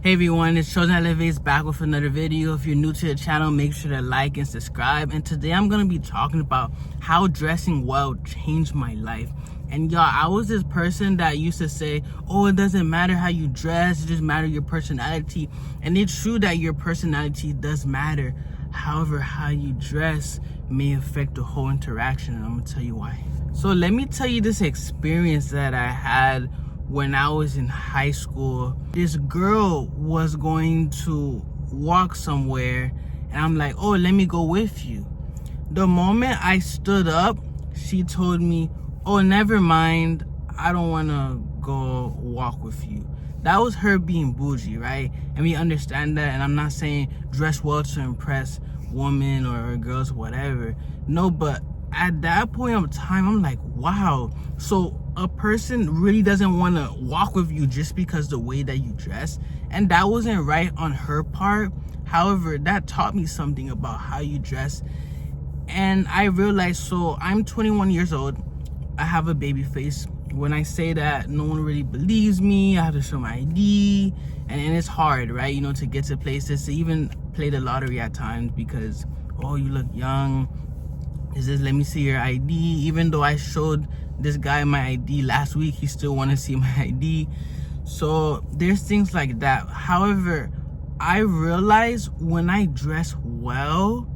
Hey everyone, it's Chosen Elevates back with another video. If you're new to the channel, make sure to like and subscribe. And today I'm going to be talking about how dressing well changed my life. And y'all, I was this person that used to say, oh, it doesn't matter how you dress, it just matters your personality. And it's true that your personality does matter. However, how you dress may affect the whole interaction, and I'm going to tell you why. So let me tell you this experience that I had when I was in high school. This girl was going to walk somewhere and I'm like, oh, let me go with you. The moment I stood up, she told me, oh, never mind, I don't want to go walk with you. That was her being bougie, right? And we understand that, and I'm not saying dress well to impress women or girls, whatever. No, but at that point of time, I'm like, wow. So a person really doesn't want to walk with you just because the way that you dress. And that wasn't right on her part. However, that taught me something about how you dress. And I realized, so I'm 21 years old. I have a baby face. When I say that, no one really believes me. I have to show my ID. And it's hard, right? You know, to get to places, to even play the lottery at times because, oh, you look young. Is this, let me see your ID. Even though I showed this guy my ID last week, he still want to see my ID. So there's things like that. However, I realize when I dress well,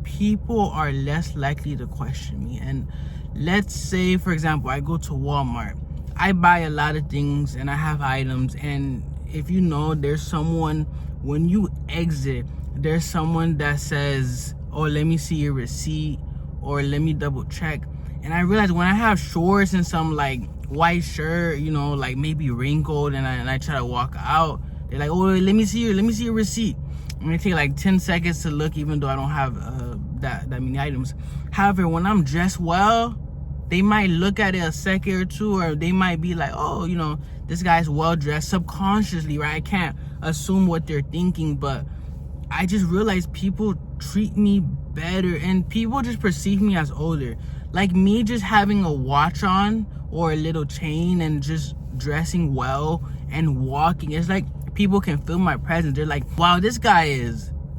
people are less likely to question me. And let's say, for example, I go to Walmart. I buy a lot of things and I have items. And if you know, there's someone, when you exit, there's someone that says, oh, let me see your receipt, or let me double check. And I realized when I have shorts and some like white shirt, you know, like maybe wrinkled, and I try to walk out, they're like, oh, let me see your receipt. And they take like 10 seconds to look, even though I don't have that many items. However, when I'm dressed well, they might look at it a second or two, or they might be like, oh, you know, this guy's well dressed subconsciously, right? I can't assume what they're thinking, but I just realized people treat me better and people just perceive me as older. Like me just having a watch on or a little chain and just dressing well and walking, it's like people can feel my presence. They're like, wow, this guy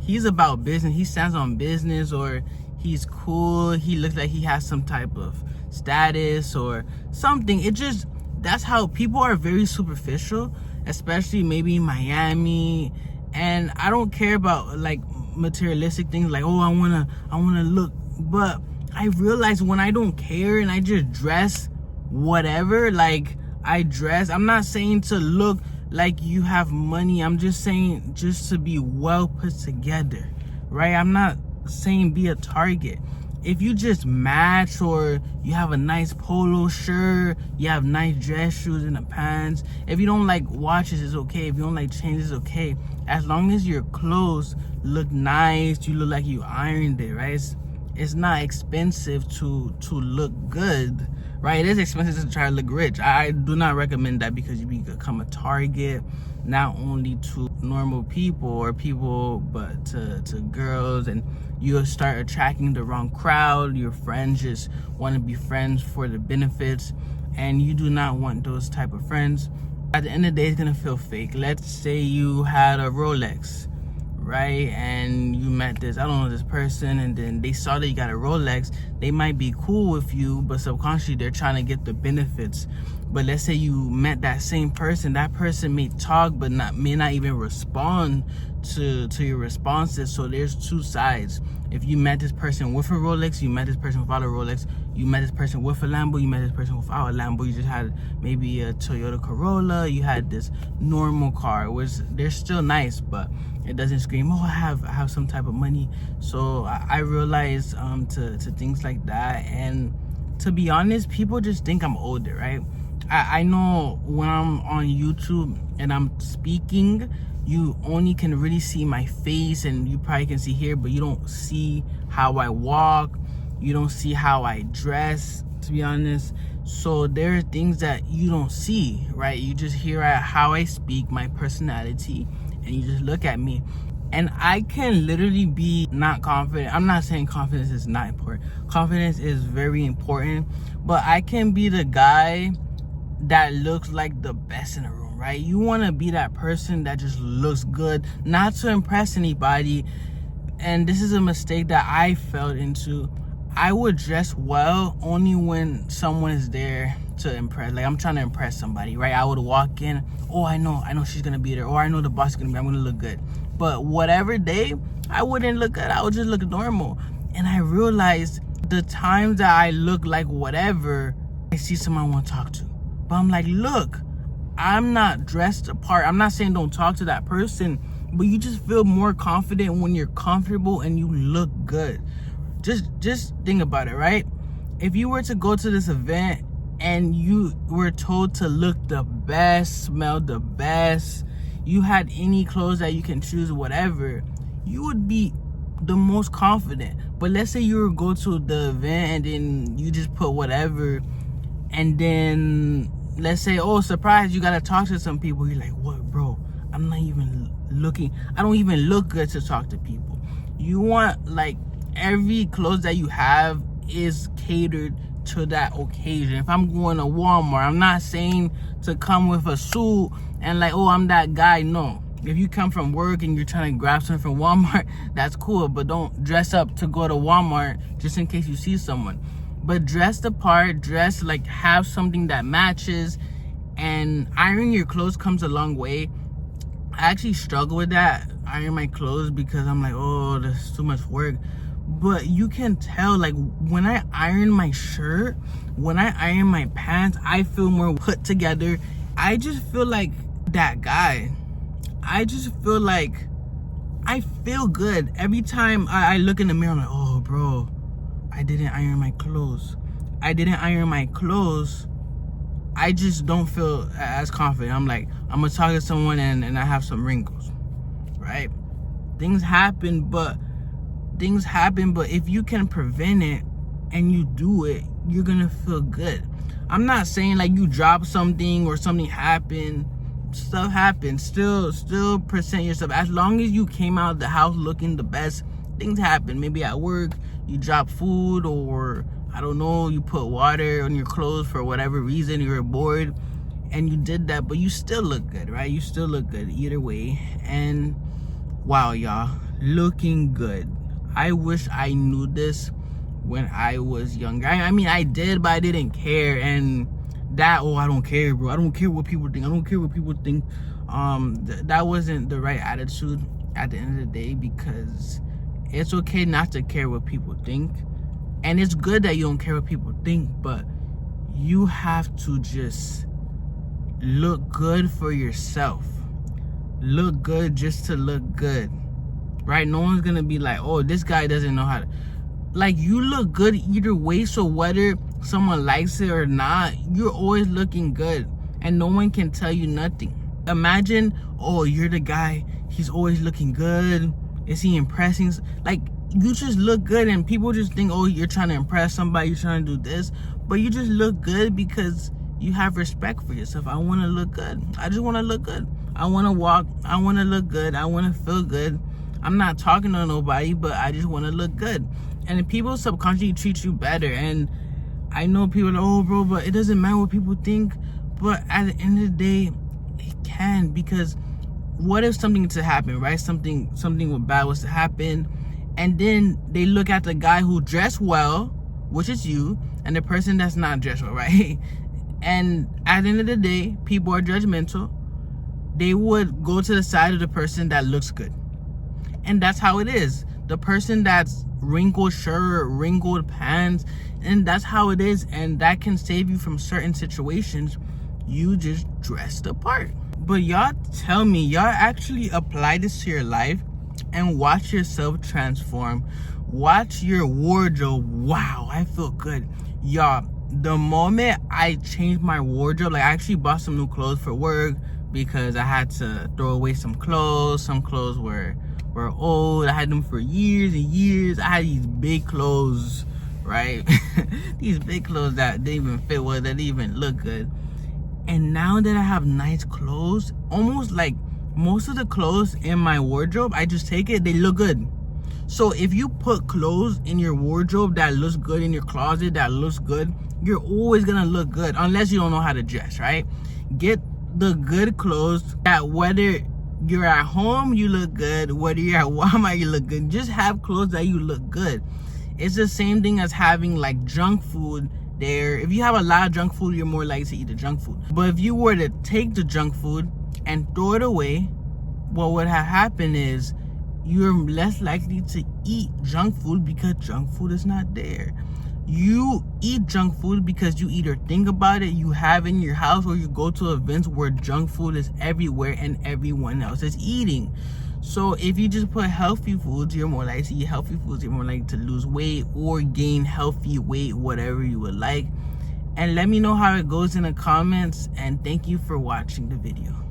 he's about business. He stands on business, or he's cool. He looks like he has some type of status or something. That's how people are, very superficial, especially maybe in Miami. And I don't care about like materialistic things like, oh, I wanna look. But I realize when I don't care and I just dress whatever, like I dress, I'm not saying to look like you have money. I'm just saying just to be well put together, right? I'm not saying be a Target. If you just match, or you have a nice polo shirt, you have nice dress shoes and the pants. If you don't like watches, it's okay. If you don't like chains, it's okay. As long as your clothes look nice, you look like you ironed it, right? It's not expensive to look good, right? It is expensive to try to look rich. I do not recommend that, because you become a target, not only to normal people or people, but to girls, and you'll start attracting the wrong crowd. Your friends just want to be friends for the benefits, and you do not want those type of friends. At the end of the day, it's gonna feel fake. Let's say you had a Rolex, right? And you met this, I don't know, this person, and then they saw that you got a Rolex. They might be cool with you, but subconsciously they're trying to get the benefits. But let's say you met that same person. That person may talk, but may not even respond to your responses. So there's two sides. If you met this person with a Rolex, you met this person without a Rolex, you met this person with a Lambo, you met this person without a Lambo, you just had maybe a Toyota Corolla, you had this normal car, which they're still nice, but it doesn't scream, oh, I have some type of money. So I realized to things like that. And to be honest, people just think I'm older, right? I know when I'm on YouTube and I'm speaking, you only can really see my face, and you probably can see here, but you don't see how I walk, you don't see how I dress, to be honest. So there are things that you don't see, right? You just hear how I speak, my personality, and you just look at me. And I can literally be not confident. I'm not saying confidence is not important. Confidence is very important, but I can be the guy that looks like the best in the room, right? You want to be that person that just looks good, not to impress anybody. And this is a mistake that I fell into. I would dress well only when someone is there to impress. Like, I'm trying to impress somebody, right? I would walk in, oh, I know she's gonna be there, or I know the boss is gonna be, I'm gonna look good. But whatever day, I wouldn't look good. I would just look normal. And I realized the times that I look like whatever, I see someone I want to talk to. But I'm like, look, I'm not dressed apart. I'm not saying don't talk to that person, but you just feel more confident when you're comfortable and you look good. Just think about it, right? If you were to go to this event and you were told to look the best, smell the best, you had any clothes that you can choose, whatever, you would be the most confident. But let's say you were go to the event and then you just put whatever, and then let's say, oh, surprise, you gotta talk to some people. You're like, what, bro? I'm not even looking. I don't even look good to talk to people. You want, like, every clothes that you have is catered to that occasion. If I'm going to Walmart, I'm not saying to come with a suit and like, oh, I'm that guy. No. If you come from work and you're trying to grab something from Walmart, that's cool. But don't dress up to go to Walmart just in case you see someone. But dress the part, dress like, have something that matches. And ironing your clothes comes a long way. I actually struggle with that, iron my clothes, because I'm like, oh, there's too much work. But you can tell, like, when I iron my shirt, when I iron my pants, I feel more put together. I just feel like that guy. I just feel like I feel good. Every time I look in the mirror, I'm like, oh, bro, I didn't iron my clothes. I didn't iron my clothes. I just don't feel as confident. I'm like, I'm going to talk to someone and I have some wrinkles, right? Things happen, but if you can prevent it and you do it, you're going to feel good. I'm not saying like you drop something or something happened. Stuff happens. Still present yourself. As long as you came out of the house looking the best, things happen. Maybe at work, you drop food, or I don't know, you put water on your clothes for whatever reason, you were bored and you did that, but you still look good, right? You still look good either way. And wow, y'all, looking good. I wish I knew this when I was younger. I mean, I did, but I didn't care. And that, oh, I don't care, bro. I don't care what people think. I don't care what people think. That wasn't the right attitude at the end of the day, because it's okay not to care what people think. And it's good that you don't care what people think, but you have to just look good for yourself. Look good just to look good, right? No one's gonna be like, oh, this guy doesn't know how to. Like, you look good either way, so whether someone likes it or not, you're always looking good, and no one can tell you nothing. Imagine, oh, you're the guy, he's always looking good. Is he impressing? Like, you just look good, and people just think, oh, you're trying to impress somebody, you're trying to do this, but you just look good because you have respect for yourself. I want to look good. I just want to look good. I want to walk. I want to look good. I want to feel good. I'm not talking to nobody, but I just want to look good. And if people subconsciously treat you better, and I know people are like, oh, bro, but it doesn't matter what people think. But at the end of the day, it can, because what if something to happen, right? Something bad was to happen, and then they look at the guy who dressed well, which is you, and the person that's not dressed well, right? And at the end of the day, people are judgmental. They would go to the side of the person that looks good. And that's how it is. The person that's wrinkled shirt, wrinkled pants, and that's how it is. And that can save you from certain situations. You just dress the part. But y'all tell me, y'all actually apply this to your life and watch yourself transform. Watch your wardrobe. Wow, I feel good. Y'all, the moment I changed my wardrobe, like, I actually bought some new clothes for work because I had to throw away some clothes. Some clothes were old. I had them for years and years. I had these big clothes, right? These big clothes that didn't even fit well, that didn't even look good. And now that I have nice clothes, almost like most of the clothes in my wardrobe, I just take it, they look good. So if you put clothes in your wardrobe that looks good, in your closet that looks good, you're always gonna look good, unless you don't know how to dress, right? Get the good clothes that whether you're at home, you look good. Whether you're at Walmart, you look good. Just have clothes that you look good. It's the same thing as having like junk food there. If you have a lot of junk food, you're more likely to eat the junk food. But if you were to take the junk food and throw it away, what would have happened is you're less likely to eat junk food because junk food is not there. You eat junk food because you either think about it, you have in your house, or you go to events where junk food is everywhere and everyone else is eating. So if you just put healthy foods, you're more likely to eat healthy foods, you're more likely to lose weight or gain healthy weight, whatever you would like. And let me know how it goes in the comments, and thank you for watching the video.